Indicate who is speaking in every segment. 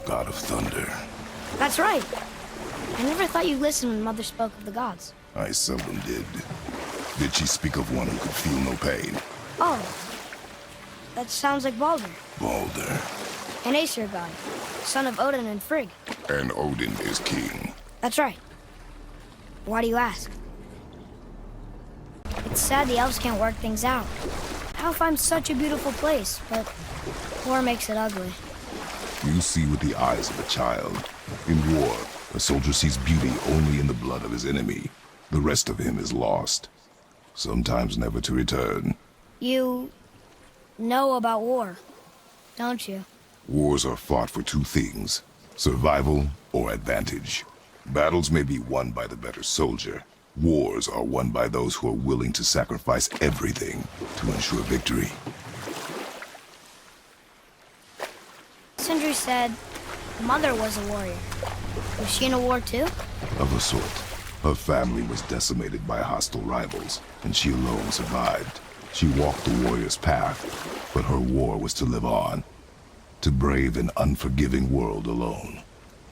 Speaker 1: God of thunder.
Speaker 2: That's right. I never thought you listened when Mother spoke of the gods.
Speaker 1: I seldom did. Did she speak of one who could feel no pain?
Speaker 2: Oh. That sounds like Baldur.
Speaker 1: Baldur.
Speaker 2: An Aesir god, son of Odin and Frigg.
Speaker 1: And Odin is king.
Speaker 2: That's right. Why do you ask? It's sad the elves can't work things out. Alfheim's such a beautiful place, but war makes it ugly.
Speaker 1: You see with the eyes of a child. In war, a soldier sees beauty only in the blood of his enemy. The rest of him is lost, sometimes never to return.
Speaker 2: You know about war, don't you?
Speaker 1: Wars are fought for two things, survival or advantage. Battles may be won by the better soldier. Wars are won by those who are willing to sacrifice everything to ensure victory.
Speaker 2: Sindri said Mother was a warrior. Was she in a war too?
Speaker 1: Of a sort. Her family was decimated by hostile rivals, and she alone survived. She walked the warrior's path, but her war was to live on. To brave an unforgiving world alone.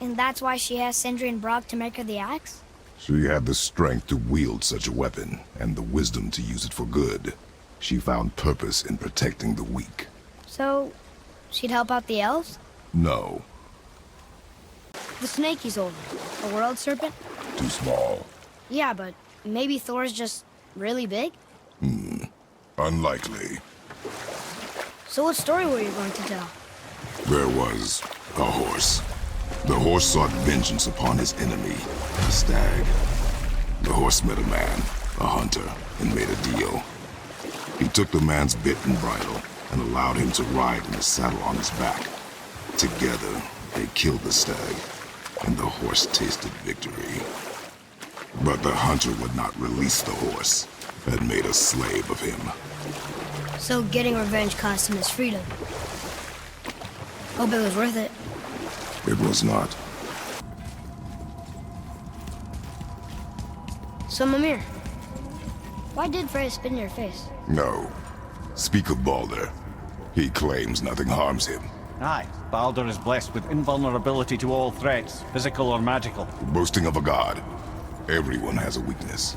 Speaker 2: And that's why she asked Sindri and Brock to make her the axe?
Speaker 1: She had the strength to wield such a weapon, and the wisdom to use it for good. She found purpose in protecting the weak.
Speaker 2: So, she'd help out the elves?
Speaker 1: No,
Speaker 2: The snake he's holding. A world serpent?
Speaker 1: too small.
Speaker 2: Yeah, but maybe Thor's just really big?
Speaker 1: Unlikely.
Speaker 2: So what story were you going to tell?
Speaker 1: There was a horse. The horse sought vengeance upon his enemy, the stag. The horse met a man, a hunter, and made a deal. He took the man's bit and bridle and allowed him to ride in the saddle on his back. Together, they killed the stag, and the horse tasted victory. But the hunter would not release the horse and made a slave of him.
Speaker 2: So getting revenge cost him his freedom. Hope it was worth it.
Speaker 1: It was not.
Speaker 2: So Mimir, why did Freya spit in your face?
Speaker 1: No. Speak of Baldur. He claims nothing harms him.
Speaker 3: Aye, Baldur is blessed with invulnerability to all threats, physical or magical.
Speaker 1: Boasting of a god. Everyone has a weakness.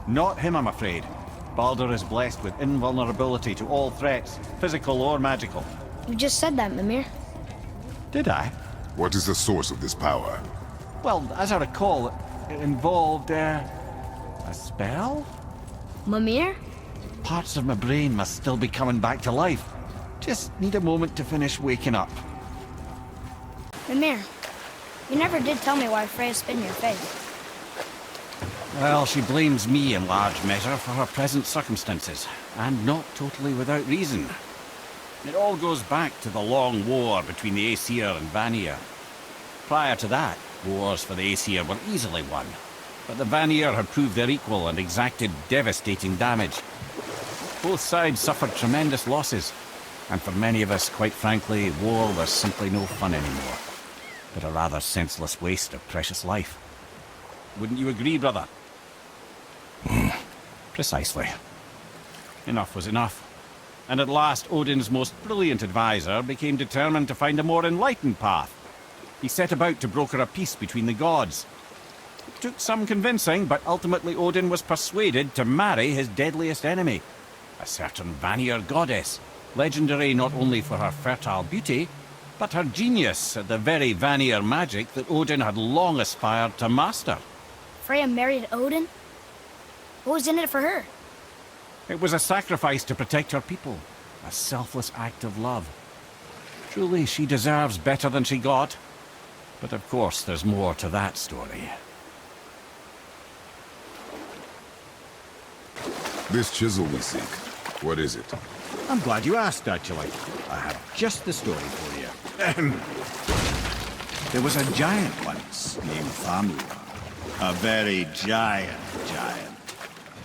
Speaker 3: Not him, I'm afraid. Baldur is blessed with invulnerability to all threats, physical or magical.
Speaker 2: You just said that, Mimir.
Speaker 3: Did I?
Speaker 1: What is the source of this power?
Speaker 3: Well, as I recall, it involved, a spell?
Speaker 2: Mimir?
Speaker 3: Parts of my brain must still be coming back to life. Just need a moment to finish waking up.
Speaker 2: Mimir, you never did tell me why Freya spit in your face.
Speaker 3: Well, she blames me in large measure for her present circumstances, and not totally without reason. It all goes back to the long war between the Aesir and Vanir. Prior to that, wars for the Aesir were easily won, but the Vanir had proved their equal and exacted devastating damage. Both sides suffered tremendous losses, and for many of us, quite frankly, war was simply no fun anymore, but a rather senseless waste of precious life. Wouldn't you agree, brother? Precisely. Enough was enough. And at last, Odin's most brilliant advisor became determined to find a more enlightened path. He set about to broker a peace between the gods. It took some convincing, but ultimately Odin was persuaded to marry his deadliest enemy, a certain Vanir goddess, legendary not only for her fertile beauty, but her genius at the very Vanir magic that Odin had long aspired to master.
Speaker 2: Freya married Odin? What was in it for her?
Speaker 3: It was a sacrifice to protect her people, a selfless act of love. Truly, she deserves better than she got. But of course, there's more to that story.
Speaker 1: This chisel we seek, what is it?
Speaker 4: I'm glad you asked, actually. I have just the story for you. There was a giant once named Thamur. A very giant,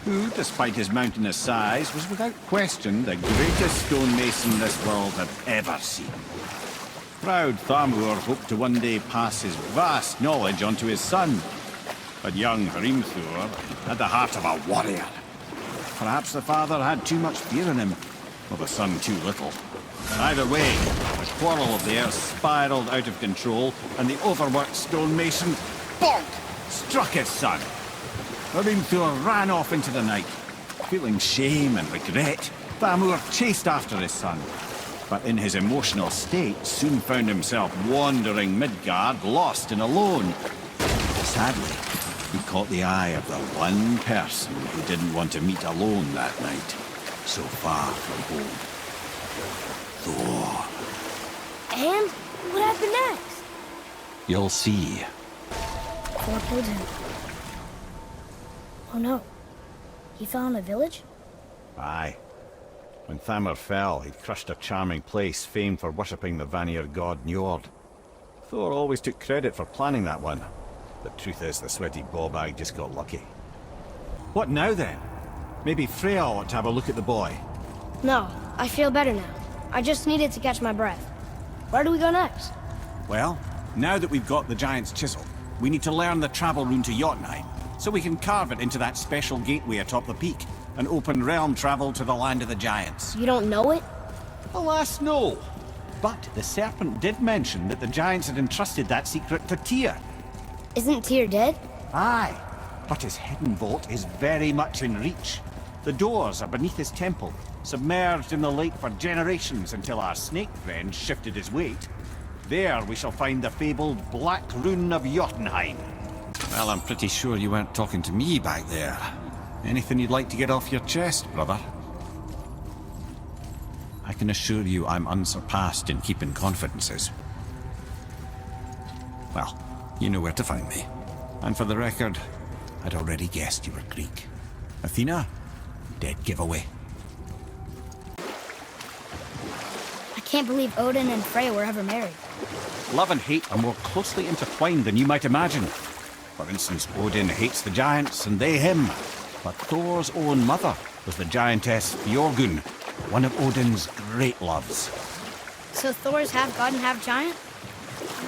Speaker 4: who, despite his mountainous size, was without question the greatest stonemason this world had ever seen. Proud Thamur hoped to one day pass his vast knowledge onto his son. But young Hrimthur had the heart of a warrior. Perhaps the father had too much fear in him, or the son too little. Either way, the quarrel of theirs spiraled out of control, and the overworked stonemason, bonk, struck his son. Thor ran off into the night. Feeling shame and regret, Thamur chased after his son, but in his emotional state soon found himself wandering Midgard, lost and alone. Sadly, he caught the eye of the one person who didn't want to meet alone that night, so far from home. Thor.
Speaker 2: And what happened next?
Speaker 3: You'll see.
Speaker 2: Thor pulled him. Oh no. He fell in a village?
Speaker 4: Aye. When Thamur fell, he'd crushed a charming place famed for worshipping the Vanir god Njord. Thor always took credit for planning that one. The truth is, the sweaty ballbag just got lucky. What now then? Maybe Freya ought to have a look at the boy.
Speaker 2: No, I feel better now. I just needed to catch my breath. Where do we go next?
Speaker 3: Well, now that we've got the giant's chisel, we need to learn the travel rune to Jotunheim, so we can carve it into that special gateway atop the peak, and open realm travel to the land of the giants.
Speaker 2: You don't know it?
Speaker 3: Alas, no. But the serpent did mention that the giants had entrusted that secret to Tyr.
Speaker 2: Isn't Tyr dead?
Speaker 3: Aye, but his hidden vault is very much in reach. The doors are beneath his temple, submerged in the lake for generations until our snake friend shifted his weight. There we shall find the fabled Black Rune of Jotunheim. Well, I'm pretty sure you weren't talking to me back there. Anything you'd like to get off your chest, brother? I can assure you I'm unsurpassed in keeping confidences. Well, you know where to find me. And for the record, I'd already guessed you were Greek. Athena? Dead giveaway.
Speaker 2: I can't believe Odin and Freya were ever married.
Speaker 3: Love and hate are more closely intertwined than you might imagine. For instance, Odin hates the giants and they him. But Thor's own mother was the giantess Fjorgun, one of Odin's great loves.
Speaker 2: So Thor's half god and half giant?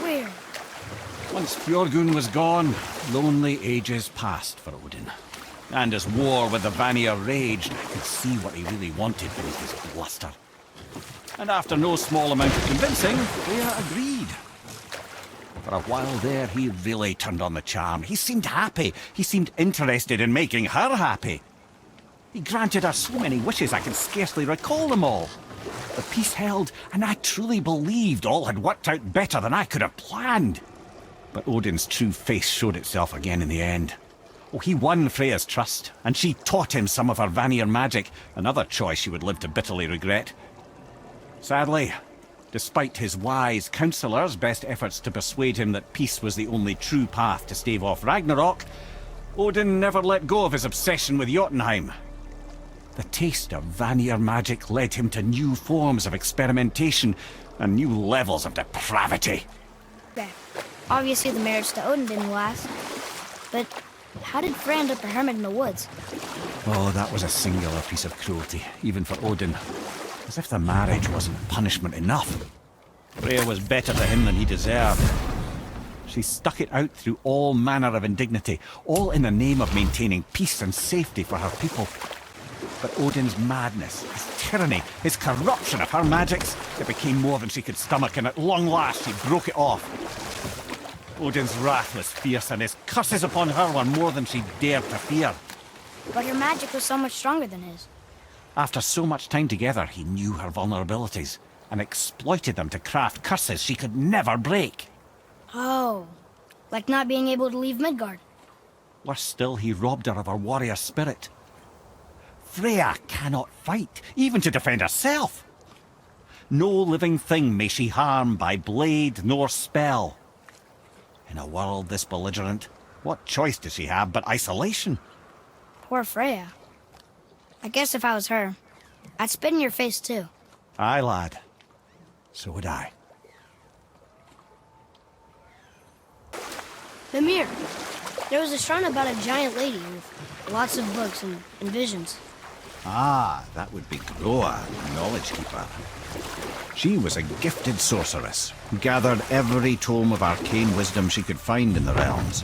Speaker 2: Weird.
Speaker 3: Once Fjorgun was gone, lonely ages passed for Odin. And as war with the Vanir raged, I could see what he really wanted beneath his bluster. And after no small amount of convincing, Freya agreed. For a while there, he really turned on the charm. He seemed happy. He seemed interested in making her happy. He granted her so many wishes I can scarcely recall them all. The peace held, and I truly believed all had worked out better than I could have planned. But Odin's true face showed itself again in the end. Oh, he won Freya's trust, and she taught him some of her Vanir magic, another choice she would live to bitterly regret. Sadly, despite his wise counsellors' best efforts to persuade him that peace was the only true path to stave off Ragnarok, Odin never let go of his obsession with Jotunheim. The taste of Vanir magic led him to new forms of experimentation and new levels of depravity.
Speaker 2: Yeah. Obviously the marriage to Odin didn't last. But how did Freya end up a hermit in the woods?
Speaker 3: Oh, that was a singular piece of cruelty, even for Odin. As if the marriage wasn't punishment enough. Freya was better to him than he deserved. She stuck it out through all manner of indignity, all in the name of maintaining peace and safety for her people. But Odin's madness, his tyranny, his corruption of her magics, it became more than she could stomach, and at long last she broke it off. Odin's wrath was fierce, and his curses upon her were more than she dared to fear.
Speaker 2: But her magic was so much stronger than his.
Speaker 3: After so much time together, he knew her vulnerabilities and exploited them to craft curses she could never break.
Speaker 2: Oh, like not being able to leave Midgard.
Speaker 3: Worse still, he robbed her of her warrior spirit. Freya cannot fight, even to defend herself. No living thing may she harm by blade nor spell. In a world this belligerent, what choice does she have but isolation?
Speaker 2: Poor Freya. I guess if I was her, I'd spit in your face too.
Speaker 3: Aye, lad. So would I.
Speaker 2: Mimir, there was a shrine about a giant lady with lots of books and visions.
Speaker 4: Ah, that would be Groa, the knowledge keeper. She was a gifted sorceress who gathered every tome of arcane wisdom she could find in the realms,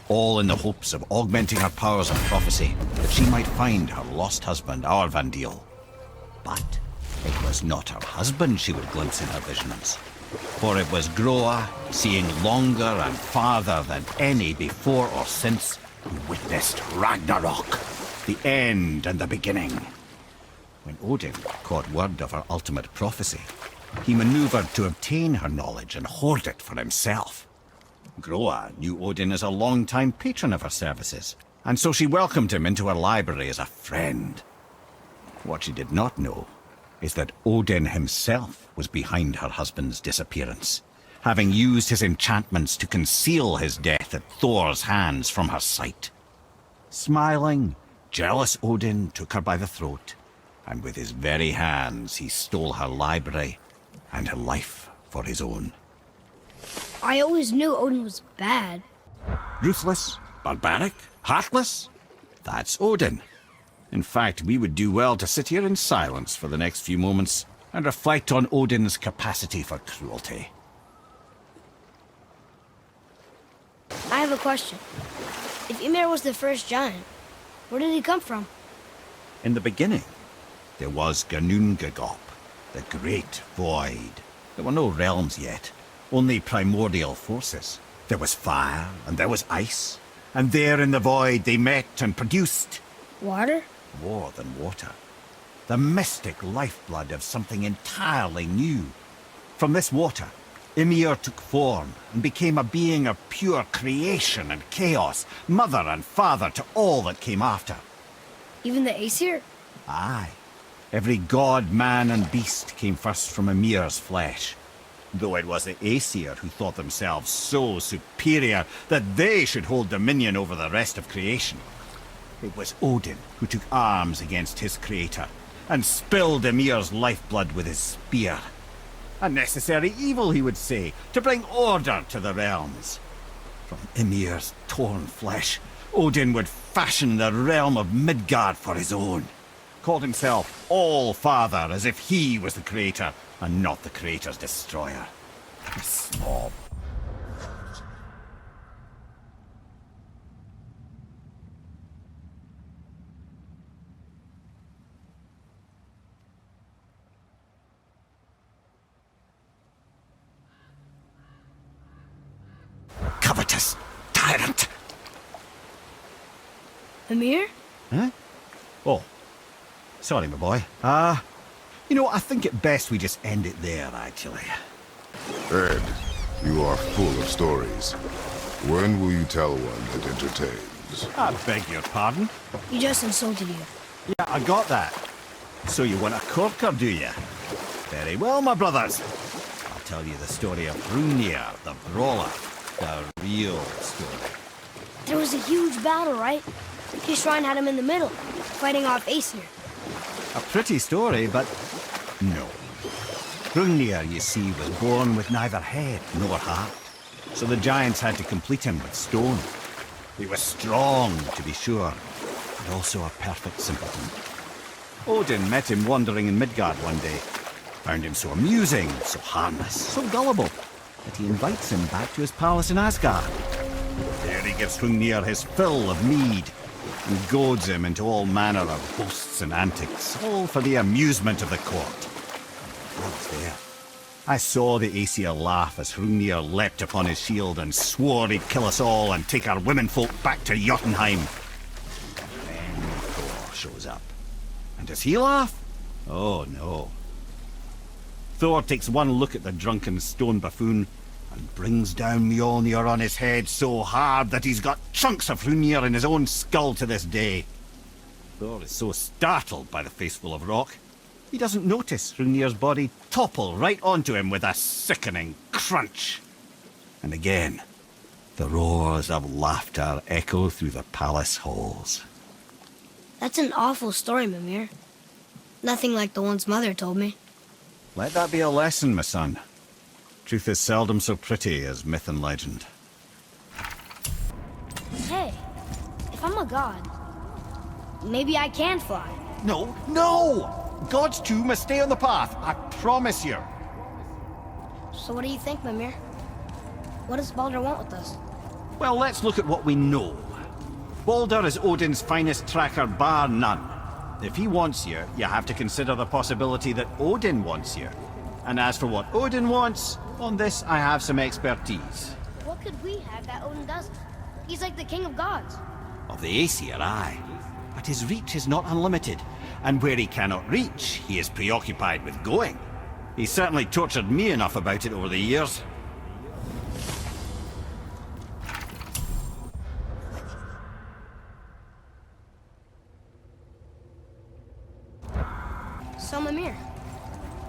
Speaker 4: all in the hopes of augmenting her powers of prophecy, that she might find her lost husband, Arvandil. But
Speaker 3: It was not her husband she would glimpse in her visions, for it was Groa, seeing longer and farther than any before or since, who witnessed Ragnarok, the end and the beginning. When Odin caught word of her ultimate prophecy, he maneuvered to obtain her knowledge and hoard it for himself. Groa knew Odin as a long-time patron of her services, and so she welcomed him into her library as a friend. What she did not know is that Odin himself was behind her husband's disappearance, having used his enchantments to conceal his death at Thor's hands from her sight. Smiling, jealous Odin took her by the throat, and with his very hands he stole her library and her life for his own.
Speaker 2: I always knew Odin was bad.
Speaker 3: Ruthless, barbaric, heartless? That's Odin. In fact, we would do well to sit here in silence for the next few moments and reflect on Odin's capacity for cruelty.
Speaker 2: I have a question. If Ymir was the first giant, where did he come from?
Speaker 3: In the beginning, there was Ginnungagap, the Great Void. There were no realms yet, only primordial forces. There was fire, and there was ice, and there in the void they met and produced
Speaker 2: Water?
Speaker 3: more than water. The mystic lifeblood of something entirely new. From this water, Ymir took form and became a being of pure creation and chaos, mother and father to all that came after.
Speaker 2: Even the Aesir?
Speaker 3: Aye. Every god, man and beast came first from Ymir's flesh. Though it was the Aesir who thought themselves so superior that they should hold dominion over the rest of creation. It was Odin who took arms against his creator and spilled Ymir's lifeblood with his spear. A necessary evil, he would say, to bring order to the realms. From Ymir's torn flesh, Odin would fashion the realm of Midgard for his own. Called himself All-Father as if he was the creator and not the creator's destroyer. A slob. Covetous tyrant!
Speaker 2: Ymir?
Speaker 3: Huh? Oh. Sorry, my boy. I think it best we just end it there, actually.
Speaker 1: Ed, you are full of stories. When will you tell one that entertains?
Speaker 3: I beg your pardon?
Speaker 2: He just insulted you.
Speaker 3: Yeah, I got that. So you want a corker, do you? Very well, my brothers. I'll tell you the story of Hrungnir, the brawler. The real story.
Speaker 2: There was a huge battle, right? His shrine had him in the middle, fighting off Aesir.
Speaker 3: A pretty story, but no. Hrungnir, you see, was born with neither head nor heart, so the giants had to complete him with stone. He was strong, to be sure, but also a perfect simpleton. Odin met him wandering in Midgard one day, found him so amusing, so harmless, so gullible, that he invites him back to his palace in Asgard. There he gives Hrungnir his fill of mead, and goads him into all manner of boasts and antics, all for the amusement of the court. I was there. I saw the Aesir laugh as Hrungnir leapt upon his shield and swore he'd kill us all and take our womenfolk back to Jotunheim. Then Thor shows up. And does he laugh? Oh no. Thor takes one look at the drunken stone buffoon and brings down Mjolnir on his head so hard that he's got chunks of Hrungnir in his own skull to this day. Thor is so startled by the face full of rock, he doesn't notice Hrungnir's body topple right onto him with a sickening crunch. And again, the roars of laughter echo through the palace halls.
Speaker 2: That's an awful story, Mimir. Nothing like the ones Mother told me.
Speaker 3: Let that be a lesson, my son. Truth is seldom so pretty as myth and legend.
Speaker 2: Hey, if I'm a god, maybe I can fly.
Speaker 3: No, no! Gods too must stay on the path, I promise you.
Speaker 2: So what do you think, Mimir? What does Baldur want with us?
Speaker 3: Well, let's look at what we know. Baldur is Odin's finest tracker bar none.
Speaker 4: if he wants you, you have to consider the possibility that Odin wants you. And as for what Odin wants, on this I have some expertise.
Speaker 2: What could we have that Odin doesn't? He's like the king of gods.
Speaker 3: Of the Aesir, aye.
Speaker 4: But his reach is not unlimited, and where he cannot reach, he is preoccupied with going. He's certainly tortured me enough about it over the years.
Speaker 2: So, Mimir,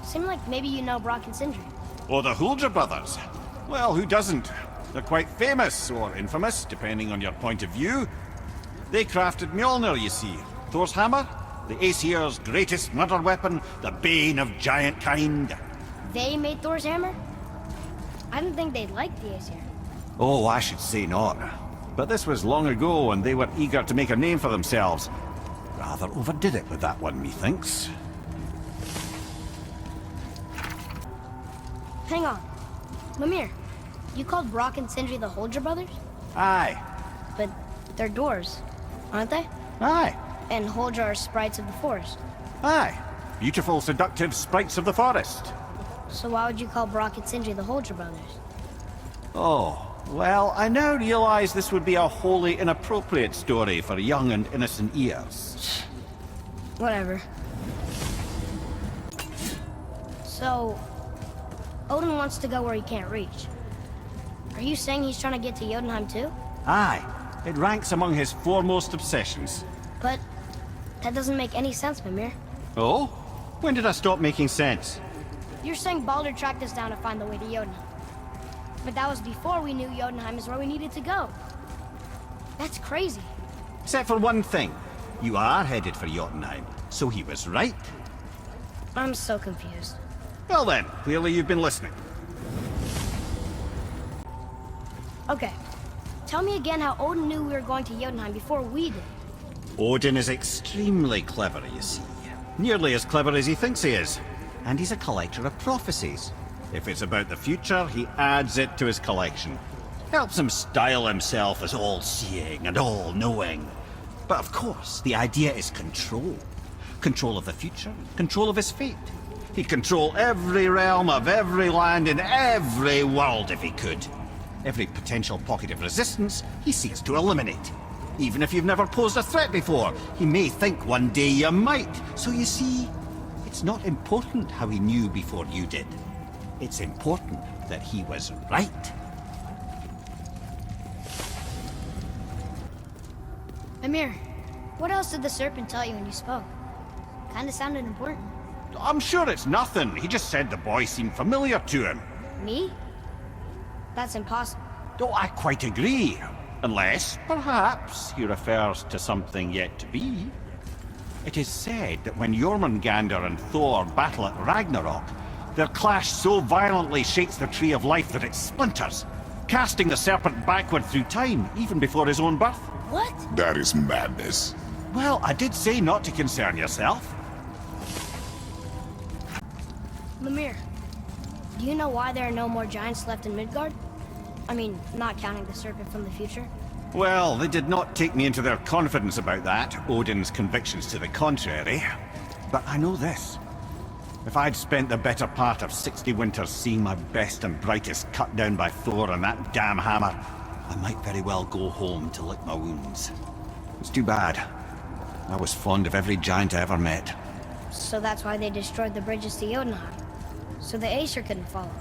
Speaker 2: seemed like maybe you know Brock and Sindri.
Speaker 3: Or the Huldra brothers. Well, who doesn't? They're quite famous, or infamous, depending on your point of view. They crafted Mjolnir, you see. Thor's hammer, the Aesir's greatest murder weapon, the bane of giant kind.
Speaker 2: They made Thor's hammer? I didn't think they'd like the Aesir.
Speaker 3: Oh, I should say not. But this was long ago, and they were eager to make a name for themselves. Rather overdid it with that one, methinks.
Speaker 2: Hang on. Mimir, you called Brock and Sindri the Huldra brothers?
Speaker 3: Aye.
Speaker 2: But they're dwarves, aren't they?
Speaker 3: Aye.
Speaker 2: And Huldra are sprites of the forest.
Speaker 3: Aye. Beautiful, seductive sprites of the forest.
Speaker 2: So why would you call Brock and Sindri the Huldra brothers?
Speaker 3: Oh, well, I now realize this would be a wholly inappropriate story for young and innocent ears.
Speaker 2: Whatever. So, Odin wants to go where he can't reach. Are you saying he's trying to get to Jotunheim too?
Speaker 3: Aye. It ranks among his foremost obsessions.
Speaker 2: But that doesn't make any sense, Mimir.
Speaker 3: Oh?
Speaker 4: When did I stop making sense?
Speaker 2: You're saying Baldur tracked us down to find the way to Jotunheim. But that was before we knew Jotunheim is where we needed to go. That's crazy.
Speaker 4: Except for one thing. You are headed for Jotunheim, so he was right.
Speaker 2: I'm so confused.
Speaker 3: Well then, clearly you've been listening.
Speaker 2: Okay. Tell me again how Odin knew we were going to Jotunheim before we did.
Speaker 4: Odin is extremely clever, you see. Nearly as clever as he thinks he is. And he's a collector of prophecies. If it's about the future, he adds it to his collection. Helps him style himself as all-seeing and all-knowing. But of course, the idea is control. Control of the future, control of his fate. He'd control every realm of every land in every world if he could. Every potential pocket of resistance, he seeks to eliminate. Even if you've never posed a threat before, he may think one day you might. So you see, it's not important how he knew before you did. It's important that he was right.
Speaker 2: Mimir, what else did the serpent tell you when you spoke? Kinda sounded important.
Speaker 3: I'm sure it's nothing. He just said the boy seemed familiar to him.
Speaker 2: Me? That's impossible.
Speaker 3: Oh, I quite agree. Unless, perhaps, he refers to something yet to be. It is said that when Jormungandr and Thor battle at Ragnarok, their clash so violently shakes the Tree of Life that it splinters, casting the serpent backward through time, even before his own birth.
Speaker 2: What?
Speaker 1: That is madness.
Speaker 3: Well, I did say not to concern yourself.
Speaker 2: Mimir, do you know why there are no more giants left in Midgard? I mean, not counting the serpent from the future.
Speaker 3: Well, they did not take me into their confidence about that, Odin's convictions to the contrary. But I know this. If I'd spent the better part of 60 winters seeing my best and brightest cut down by Thor and that damn hammer, I might very well go home to lick my wounds. It's too bad. I was fond of every giant I ever met.
Speaker 2: So that's why they destroyed the bridges to Jotunheim. So the Aesir couldn't follow.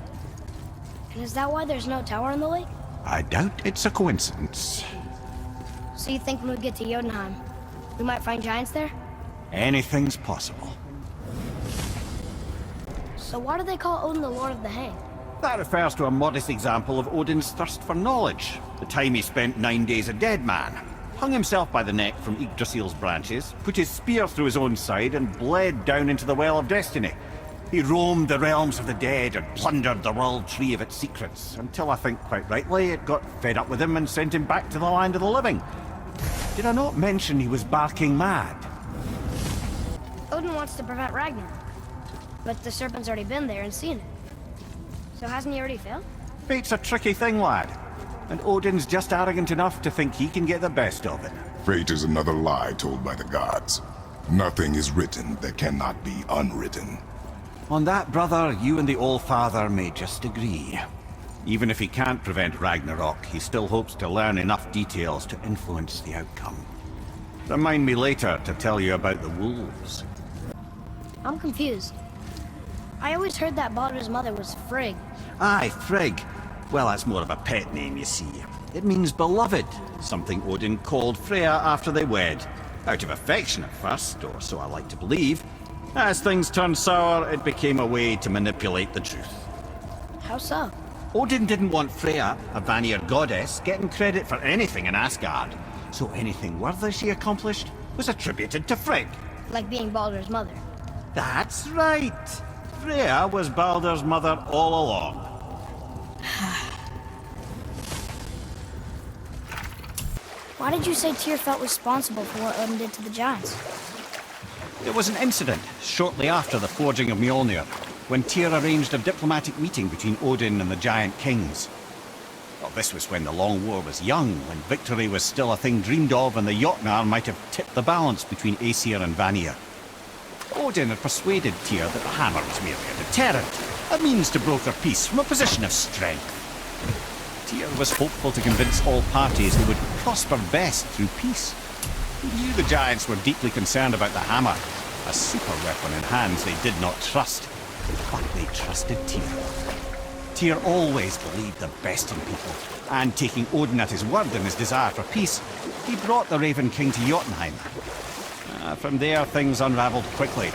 Speaker 2: And is that why there's no tower on the lake?
Speaker 3: I doubt it's a coincidence.
Speaker 2: So you think when we get to Jotunheim, we might find giants there?
Speaker 3: Anything's possible.
Speaker 2: So why do they call Odin the Lord of the Hang?
Speaker 3: That refers to a modest example of Odin's thirst for knowledge. The time he spent 9 days a dead man. Hung himself by the neck from Yggdrasil's branches, put his spear through his own side, and bled down into the Well of Destiny. He roamed the realms of the dead and plundered the world tree of its secrets, until I think quite rightly it got fed up with him and sent him back to the land of the living. Did I not mention he was barking mad?
Speaker 2: Odin wants to prevent Ragnarok. But the serpent's already been there and seen it. So hasn't he already failed?
Speaker 3: Fate's a tricky thing, lad. And Odin's just arrogant enough to think he can get the best of it.
Speaker 1: Fate is another lie told by the gods. Nothing is written that cannot be unwritten.
Speaker 3: On that, brother, you and the All-Father may just agree. Even if he can't prevent Ragnarok, he still hopes to learn enough details to influence the outcome. Remind me later to tell you about the wolves.
Speaker 2: I'm confused. I always heard that Baldur's mother was Frigg.
Speaker 3: Aye, Frigg. Well, that's more of a pet name, you see. It means beloved, something Odin called Freya after they wed. Out of affection at first, or so I like to believe. As things turned sour, it became a way to manipulate the truth.
Speaker 2: How so?
Speaker 3: Odin didn't want Freya, a Vanir goddess, getting credit for anything in Asgard. So anything worthy she accomplished was attributed to Frigg.
Speaker 2: Like being Baldur's mother.
Speaker 3: That's right. Freya was Baldur's mother all along.
Speaker 2: Why did you say Tyr felt responsible for what Odin did to the giants?
Speaker 3: There was an incident shortly after the forging of Mjolnir, when Tyr arranged a diplomatic meeting between Odin and the giant kings. Well, this was when the Long War was young, when victory was still a thing dreamed of and the Jotnar might have tipped the balance between Aesir and Vanir. Odin had persuaded Tyr that the hammer was merely a deterrent, a means to broker peace from a position of strength. Tyr was hopeful to convince all parties they would prosper best through peace. He knew the giants were deeply concerned about the hammer, a super weapon in hands they did not trust. But they trusted Tyr. Tyr always believed the best in people, and taking Odin at his word in his desire for peace, he brought the Raven King to Jotunheim. From there, things unraveled quickly.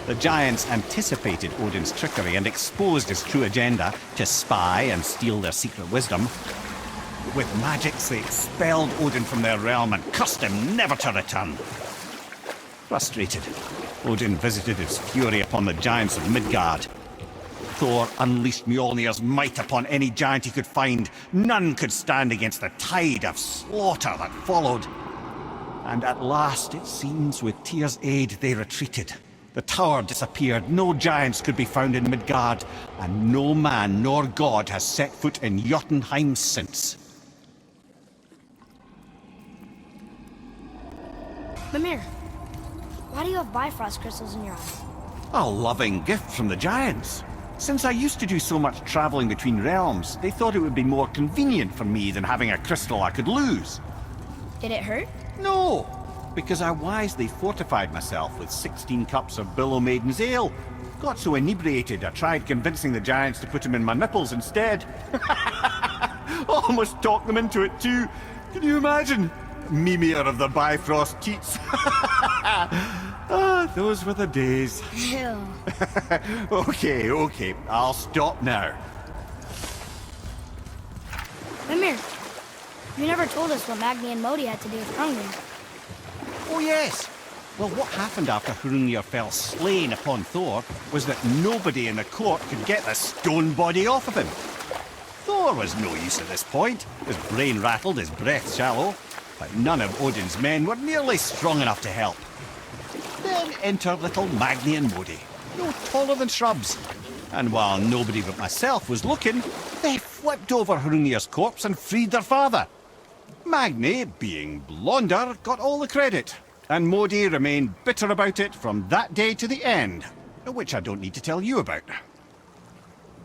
Speaker 3: The giants anticipated Odin's trickery and exposed his true agenda to spy and steal their secret wisdom. With magics, they expelled Odin from their realm and cursed him never to return. Frustrated, Odin visited his fury upon the giants of Midgard. Thor unleashed Mjolnir's might upon any giant he could find. None could stand against the tide of slaughter that followed. And at last, it seems, with Tyr's aid, they retreated. The tower disappeared, no giants could be found in Midgard, and no man nor god has set foot in Jotunheim since.
Speaker 2: Mimir, why do you have Bifrost crystals in your eyes?
Speaker 3: A loving gift from the giants. Since I used to do so much traveling between realms, they thought it would be more convenient for me than having a crystal I could lose.
Speaker 2: Did it hurt?
Speaker 3: No, because I wisely fortified myself with 16 cups of Billow Maiden's ale. Got so inebriated, I tried convincing the giants to put them in my nipples instead. Almost talked them into it too. Can you imagine? Mimir of the Bifrost teats. Those were the days.
Speaker 2: Ew.
Speaker 3: Okay, I'll stop now.
Speaker 2: Mimir, you never told us what Magni and Modi had to do with Hrungnir.
Speaker 3: Oh yes. Well, what happened after Hrungnir fell slain upon Thor was that nobody in the court could get the stone body off of him. Thor was no use at this point. His brain rattled, his breath shallow, but none of Odin's men were nearly strong enough to help. Then enter little Magni and Modi, no taller than shrubs. And while nobody but myself was looking, they flipped over Hrungnir's corpse and freed their father. Magni, being blonder, got all the credit, and Modi remained bitter about it from that day to the end, which I don't need to tell you about.